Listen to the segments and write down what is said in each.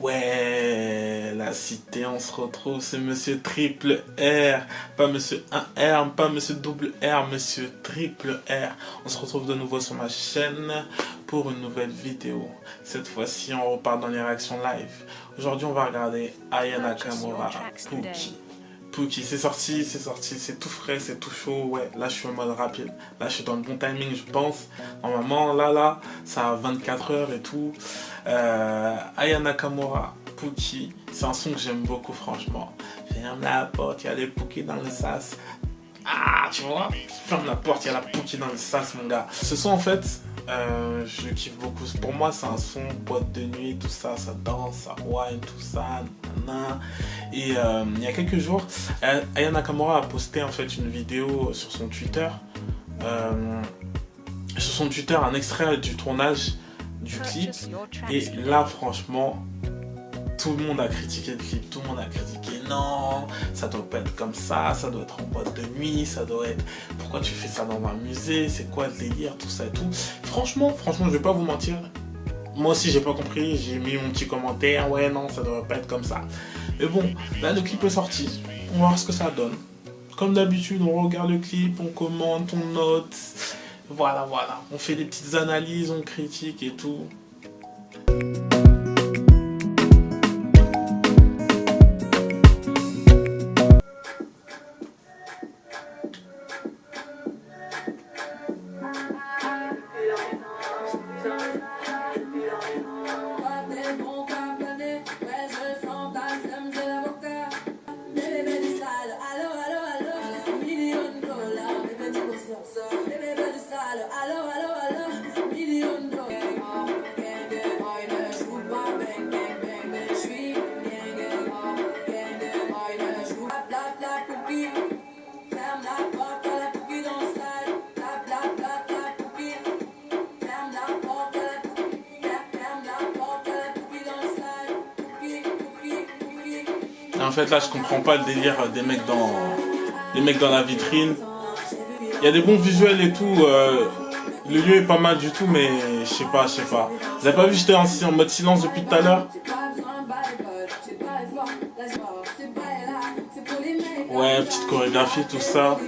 Ouais, la cité, on se retrouve, c'est Monsieur Triple R, pas Monsieur 1R, pas Monsieur Double R, Monsieur Triple R. On se retrouve de nouveau sur ma chaîne pour une nouvelle vidéo. Cette fois-ci, on repart dans les réactions live. Aujourd'hui, on va regarder Aya Nakamura, Pookie. C'est sorti, c'est tout frais, c'est tout chaud. Ouais, là, je suis en mode rapide. Là, je suis dans le bon timing, je pense. Normalement, là, ça a 24 heures et tout. Aya Nakamura, Pookie, c'est un son que j'aime beaucoup, franchement. Ferme la porte, il y a les Pookie dans le sas. Ah, tu vois, ferme la porte, il y a la Pookie dans le sas, mon gars. Ce son, en fait, je le kiffe beaucoup. Pour moi, c'est un son boîte de nuit, tout ça, ça danse, ça wine, tout ça, nanana. Et il y a quelques jours, Aya Nakamura a posté en fait une vidéo sur son Twitter. Un extrait du tournage du clip. Et là, franchement, tout le monde a critiqué le clip. Tout le monde a critiqué, non, ça doit pas être comme ça doit être en boîte de nuit, ça doit être... Pourquoi tu fais ça dans un musée? C'est quoi le délire? Tout ça et tout. Franchement, je vais pas vous mentir. Moi aussi, j'ai pas compris. J'ai mis mon petit commentaire. Ouais, non, ça devrait pas être comme ça. Mais bon, là, le clip est sorti. On va voir ce que ça donne. Comme d'habitude, on regarde le clip, on commente, on note. Voilà. On fait des petites analyses, on critique et tout. En fait, là, je comprends pas le délire des mecs dans la vitrine. Il y a des bons visuels et tout. Le lieu est pas mal du tout, mais je sais pas. Vous avez pas vu, j'étais en mode silence depuis tout à l'heure. Ouais, petite chorégraphie, tout ça. Ok,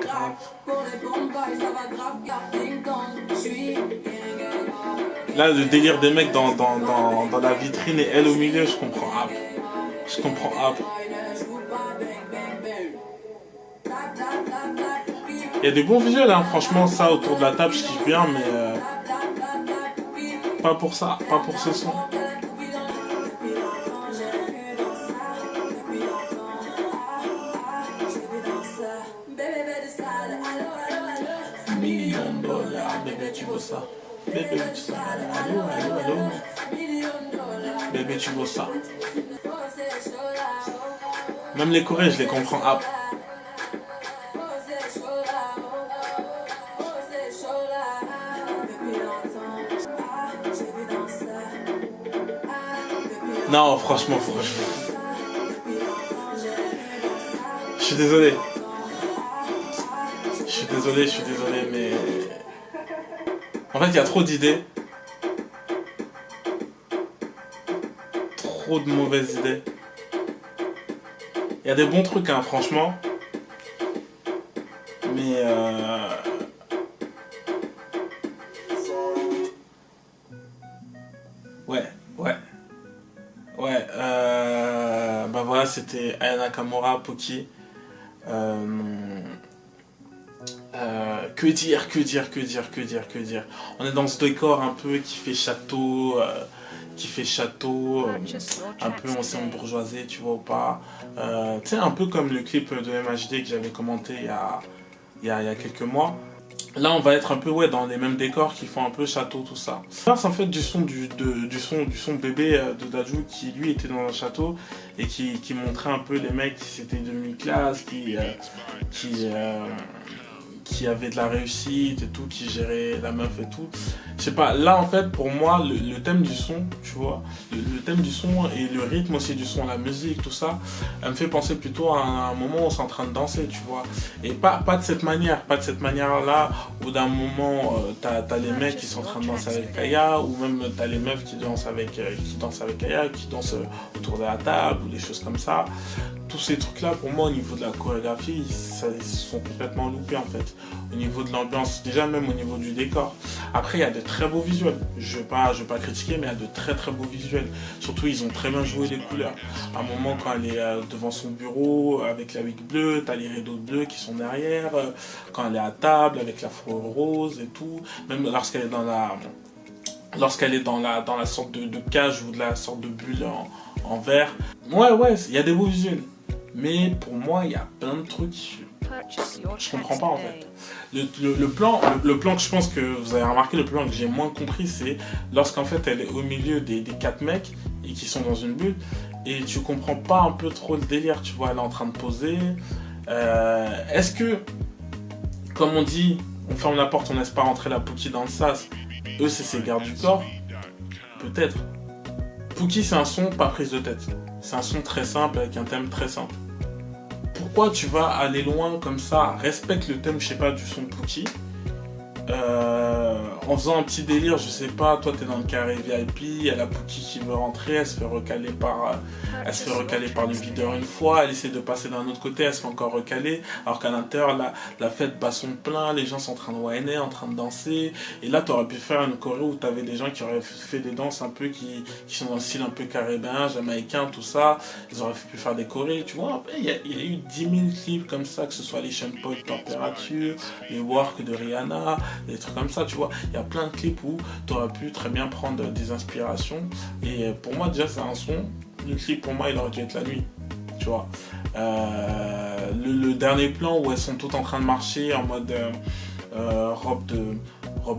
grave. Là, le délire des mecs dans la vitrine et elle au milieu, je comprends. Il y a des bons visuels, hein. Franchement, ça autour de la table, je kiffe bien, mais pas pour ça, pas pour ce son. $1 000 000, bébé, tu veux ça? Bébé, tu veux ça? Allô. Bébé, tu veux ça? Même les chorés, je les comprends. Ah. Non, franchement. Je suis désolé. Mais... En fait, il y a trop d'idées. Trop de mauvaises idées. Il y a des bons trucs, hein, franchement. Mais... Ouais. Bah voilà, c'était Aya Nakamura, Pookie. Que dire. On est dans ce décor un peu qui fait château, un peu ancien bourgeoisie, tu vois ou pas. Tu sais, un peu comme le clip de MHD que j'avais commenté il y a quelques mois. Là, on va être un peu dans les mêmes décors qui font un peu château, tout ça. Là, c'est en fait du son bébé de Dadju qui lui était dans un château et qui montrait un peu les mecs qui c'était demi-classe, qui avait de la réussite et tout, qui gérait la meuf et tout. Je sais pas, là en fait pour moi le thème du son, tu vois, le thème du son et le rythme aussi du son, la musique, tout ça, elle me fait penser plutôt à un moment où on est en train de danser, tu vois. Et pas de cette manière là, où d'un moment t'as les mecs qui sont en train de danser avec Aya, ou même t'as les meufs qui dansent avec Aya, qui dansent autour de la table, ou des choses comme ça. Tous ces trucs-là, pour moi, au niveau de la chorégraphie, ils sont complètement loupés en fait. Au niveau de l'ambiance, déjà même au niveau du décor. Après, il y a de très beaux visuels. Je vais pas critiquer, mais il y a de très très beaux visuels. Surtout, ils ont très bien joué les couleurs. À un moment, quand elle est devant son bureau, avec la wig bleue, t'as les rideaux bleus qui sont derrière. Quand elle est à table, avec la fleur rose et tout. Même lorsqu'elle est dans la sorte de cage ou de la sorte de bulle en verre. Ouais, il y a des beaux visuels. Mais pour moi, il y a plein de trucs. Je comprends pas en fait. Le plan que je pense que vous avez remarqué, le plan que j'ai moins compris, c'est lorsqu'en fait elle est au milieu des 4 mecs et qui sont dans une bulle et tu comprends pas un peu trop le délire, tu vois, elle est en train de poser. Est-ce que, comme on dit, on ferme la porte, on laisse pas rentrer la Pookie dans le sas, eux c'est ses gardes du corps? Peut-être. Pookie c'est un son pas prise de tête. C'est un son très simple avec un thème très simple. Pourquoi tu vas aller loin comme ça? Respecte le thème, je sais pas, du son Pookie. En faisant un petit délire, je sais pas, toi t'es dans le carré VIP, il y a la Pookie qui veut rentrer, elle se fait recaler par le videur une fois, elle essaie de passer d'un autre côté, elle se fait encore recaler, alors qu'à l'intérieur, la fête bat son plein, les gens sont en train de whiner, en train de danser, et là t'aurais pu faire une choré où t'avais des gens qui auraient fait des danses un peu qui sont dans le style un peu caribéen, jamaïcain, tout ça, ils auraient pu faire des chorés, tu vois. Il y a eu 10 000 clips comme ça, que ce soit les Sean Paul Temperature, les Work de Rihanna, des trucs comme ça, tu vois. Il y a plein de clips où tu aurais pu très bien prendre des inspirations. Et pour moi, déjà, c'est un son. Le clip, pour moi, il aurait dû être la nuit, tu vois. Le dernier plan où elles sont toutes en train de marcher en mode robe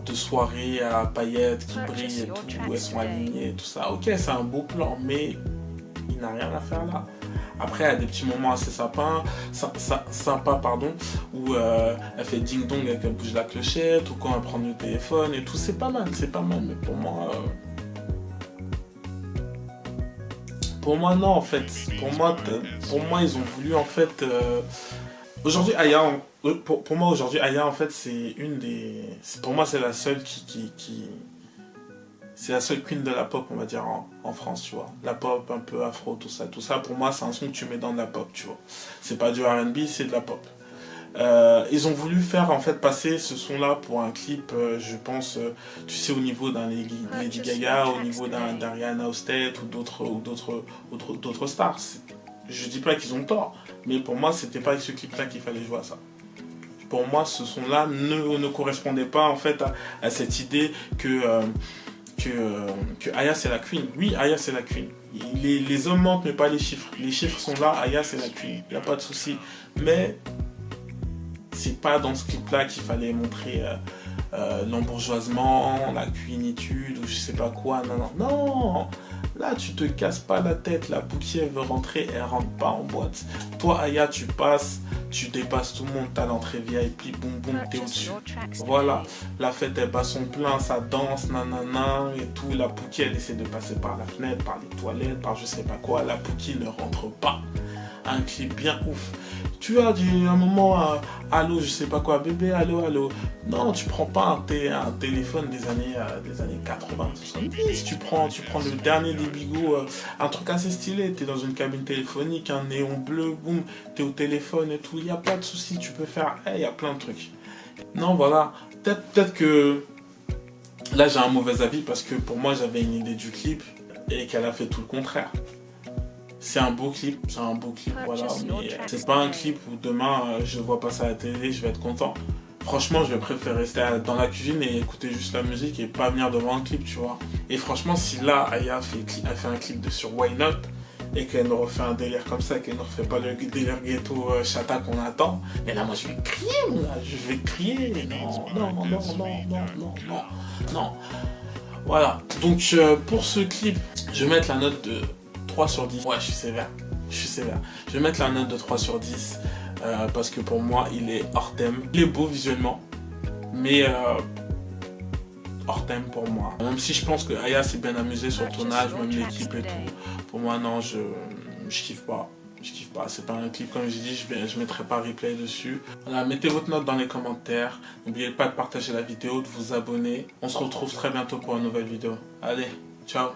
de soirée à paillettes qui brillent et tout, où elles sont alignées et tout ça. Ok, c'est un beau plan, mais il n'a rien à faire là. Après, il y a des petits moments assez sympas, où elle fait ding-dong et qu'elle bouge la clochette, ou quand elle prend le téléphone et tout, c'est pas mal, mais pour moi non, en fait. Pour moi, ils ont voulu, en fait... Aujourd'hui, Aya, pour moi, aujourd'hui, Aya, en fait, pour moi, c'est la seule c'est la seule queen de la pop, on va dire, en France, tu vois. La pop, un peu afro, tout ça. Pour moi, c'est un son que tu mets dans de la pop, tu vois. C'est pas du R&B, c'est de la pop. Ils ont voulu faire, en fait, passer ce son-là pour un clip, je pense, tu sais, au niveau d'un Lady Gaga, au niveau d'un Rihanna State ou d'autres stars. Je dis pas qu'ils ont tort, mais pour moi, c'était pas avec ce clip-là qu'il fallait jouer à ça. Pour moi, ce son-là ne correspondait pas, en fait, à cette idée que Aya c'est la queen. Oui, Aya c'est la queen. Les hommes mentent mais pas les chiffres. Les chiffres sont là, Aya c'est la queen. Il n'y a pas de souci. Mais c'est pas dans ce clip là qu'il fallait montrer l'embourgeoisement, la queenitude ou je sais pas quoi. Non. Là tu te casses pas la tête. La Pookie elle veut rentrer, elle rentre pas en boîte. Toi Aya tu passes, tu dépasses tout le monde, t'as l'entrée VIP, boum boum, t'es au-dessus. Voilà, la fête elle bat son plein, ça danse, nanana et tout. La Pookie elle essaie de passer par la fenêtre, par les toilettes, par je sais pas quoi. La Pookie ne rentre pas. Un clip bien ouf. Tu as dit un moment, allô, je sais pas quoi, bébé, allô. Non, tu prends pas un téléphone des années 80, 70. Tu prends le dernier des bigots, un truc assez stylé. T'es dans une cabine téléphonique, un néon bleu, boum, t'es au téléphone et tout. Il n'y a pas de souci, tu peux faire, il y a plein de trucs. Non, voilà. Peut-être que là, j'ai un mauvais avis parce que pour moi, j'avais une idée du clip et qu'elle a fait tout le contraire. C'est un beau clip, voilà, mais c'est pas un clip où demain je vois passer à la télé, je vais être content. Franchement, je vais préférer rester dans la cuisine et écouter juste la musique et pas venir devant un clip, tu vois. Et franchement, si là, Aya a fait un clip sur Why Not et qu'elle nous refait un délire comme ça, qu'elle ne refait pas le délire ghetto chata qu'on attend, mais là, moi, je vais crier, mon gars, je vais crier. Non. Voilà, donc pour ce clip, je vais mettre la note de 3 sur 10. Ouais, je suis sévère. Je vais mettre la note de 3 sur 10. parce que pour moi il est hors thème. Il est beau visuellement, mais hors thème pour moi. Même si je pense que Aya s'est bien amusée sur le tournage, même l'équipe et tout. Pour moi non, je kiffe pas. Je kiffe pas, c'est pas un clip comme j'ai dit, je mettrai pas replay dessus. Voilà, mettez votre note dans les commentaires. N'oubliez pas de partager la vidéo, de vous abonner. On se retrouve très bientôt pour une nouvelle vidéo. Allez, ciao.